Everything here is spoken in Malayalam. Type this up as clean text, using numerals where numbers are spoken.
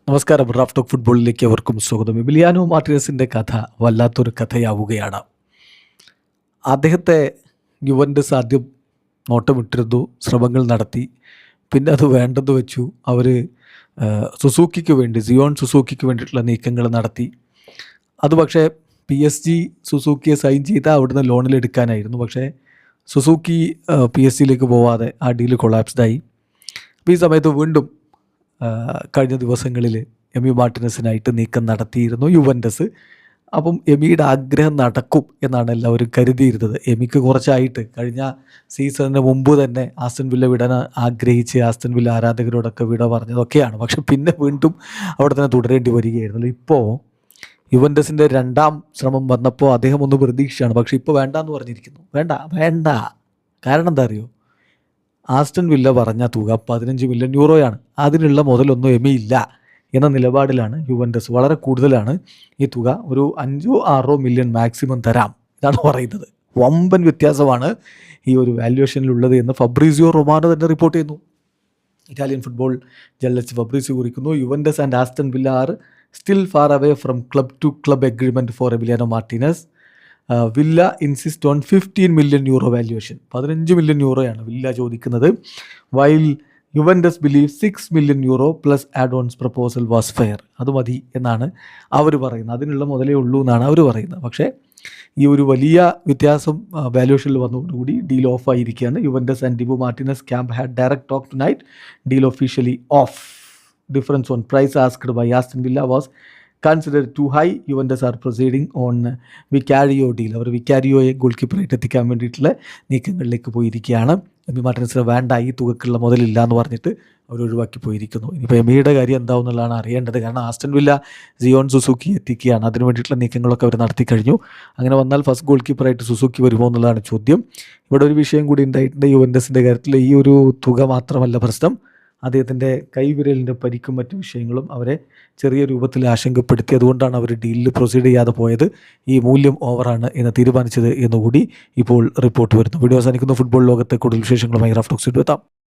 നമസ്കാരം. റാഫ് ടോക്ക് ഫുട്ബോളിലേക്ക് അവർക്കും സ്വാഗതം. എമിലിയാനോ മാർട്ടിനസിൻ്റെ കഥ വല്ലാത്തൊരു കഥയാവുകയാണ്. അദ്ദേഹത്തെ യുവൻ്റസ് ആദ്യം നോട്ടമിട്ടിരുന്നു, ശ്രമങ്ങൾ നടത്തി. പിന്നെ അത് വേണ്ടെന്ന് വെച്ചു. അവർ സുസൂക്കിക്ക് വേണ്ടി, സിയോൺ സുസൂക്കിക്ക് വേണ്ടിയിട്ടുള്ള നീക്കങ്ങൾ നടത്തി. അത് പക്ഷേ PSG സുസൂക്കിയെ സൈൻ ചെയ്ത് അവിടുന്ന് ലോണിലെടുക്കാനായിരുന്നു. പക്ഷേ സുസൂക്കി PSG പോവാതെ ആ ഡീല് കൊളാപ്സ്ഡായി. അപ്പോൾ ഈ സമയത്ത് വീണ്ടും കഴിഞ്ഞ ദിവസങ്ങളിൽ എമി മാർട്ടിനസിനായിട്ട് നീക്കം നടത്തിയിരുന്നു യുവൻ്റസ്. അപ്പം എമിയുടെ ആഗ്രഹം നടക്കും എന്നാണ് എല്ലാവരും കരുതിയിരുന്നത്. എമിക്ക് കുറച്ചായിട്ട് കഴിഞ്ഞ സീസണിന് മുമ്പ് തന്നെ ആസ്റ്റൺ വില്ല വിടാൻ ആഗ്രഹിച്ച് ആസ്റ്റൺ വില്ല ആരാധകരോടൊക്കെ വിട പറഞ്ഞതൊക്കെയാണ്. പക്ഷെ പിന്നെ വീണ്ടും അവിടെ തന്നെ തുടരേണ്ടി വരികയായിരുന്നല്ലോ. ഇപ്പോൾ യുവൻ്റസിൻ്റെ രണ്ടാം ശ്രമം വന്നപ്പോൾ അദ്ദേഹം ഒന്ന് പ്രതീക്ഷയാണ്. പക്ഷേ ഇപ്പോൾ വേണ്ടാന്ന് പറഞ്ഞിരിക്കുന്നു. വേണ്ട. കാരണം എന്താ അറിയോ? ആസ്റ്റൺ വില്ല പറഞ്ഞ തുക 15 മില്യൺ യൂറോയാണ്. അതിനുള്ള മുതലൊന്നും എമിയില്ല എന്ന നിലപാടിലാണ് യുവൻ്റസ്. വളരെ കൂടുതലാണ് ഈ തുക. ഒരു 5-6 മില്യൺ മാക്സിമം തരാം ഇതാണ് പറയുന്നത്. വമ്പൻ വ്യത്യാസമാണ് ഈ ഒരു വാല്യുവേഷനിലുള്ളത് എന്ന് ഫബ്രീസിയോ റൊമാനോ തന്നെ റിപ്പോർട്ട് ചെയ്യുന്നു. ഇറ്റാലിയൻ ഫുട്ബോൾ ജേർണലിസ്റ്റ് ഫബ്രീസിയോ കുറിക്കുന്നു, Juventus and Aston Villa are still far away from club to club agreement for Emiliano Martinez. Villa insist on 15 million euro valuation. 15 million യൂറോയാണ് വില്ല ചോദിക്കുന്നത്. While Juventus believe 6 million euro plus add ons proposal was fair. അത് മതി എന്നാണ് അവർ പറയുന്നത്. അതിനുള്ള മുതലേ ഉള്ളൂ എന്നാണ് അവർ പറയുന്നത്. പക്ഷേ ഈ ഒരു വലിയ വ്യത്യാസം വാല്യുവേഷനിൽ വന്നതോടുകൂടി ഡീൽ ഓഫ് ആയിരിക്കുകയാണ്. Juventus and Dibu Martinez camp had direct talk tonight. Deal officially off. Difference on price asked by Aston Villa was consider too high. Juventus are proceeding on Vicario deal. അവർ വിക്കാരിയോയെ ഗോൾ കീപ്പറായിട്ട് എത്തിക്കാൻ വേണ്ടിയിട്ടുള്ള നീക്കങ്ങളിലേക്ക് പോയിരിക്കുകയാണ്. എമി മാർട്ടിനസിന് വേണ്ട, ഈ തുകക്കുള്ള മുതലില്ല എന്ന് പറഞ്ഞിട്ട് അവർ ഒഴിവാക്കി പോയിരിക്കുന്നു. ഇനിയിപ്പോൾ എമിയുടെ കാര്യം എന്താവും എന്നുള്ളതാണ് അറിയേണ്ടത്. കാരണം ആസ്റ്റൺ വില്ല സിയോൺ സുസൂക്കി എത്തിക്കുകയാണ്. അതിന് വേണ്ടിയിട്ടുള്ള നീക്കങ്ങളൊക്കെ അവർ നടത്തി കഴിഞ്ഞു. അങ്ങനെ വന്നാൽ ഫസ്റ്റ് ഗോൾ കീപ്പറായിട്ട് സുസൂക്കി വരുമോ എന്നുള്ളതാണ് ചോദ്യം. ഇവിടെ ഒരു വിഷയം കൂടി ഉണ്ടായിട്ടുണ്ട് യുവൻ്റസിൻ്റെ കാര്യത്തിൽ. ഈ ഒരു തുക മാത്രമല്ല പ്രശ്നം, അദ്ദേഹത്തിൻ്റെ കൈവിരലിൻ്റെ പരിക്കും മറ്റു വിഷയങ്ങളും അവരെ ചെറിയ രൂപത്തിൽ ആശങ്കപ്പെടുത്തി. അതുകൊണ്ടാണ് അവർ ഡീലിൽ പ്രൊസീഡ് ചെയ്യാതെ പോയത്. ഈ മൂല്യം ഓവറാണ് എന്ന് തീരുമാനിച്ചത് എന്നുകൂടി ഇപ്പോൾ റിപ്പോർട്ട് വരുന്നു. വീഡിയോ അവസാനിക്കുന്നു. ഫുട്ബോൾ ലോകത്തെ കൂടുതൽ വിശേഷങ്ങളുമായി റാഫ് ടോക്സിൽ എത്താം.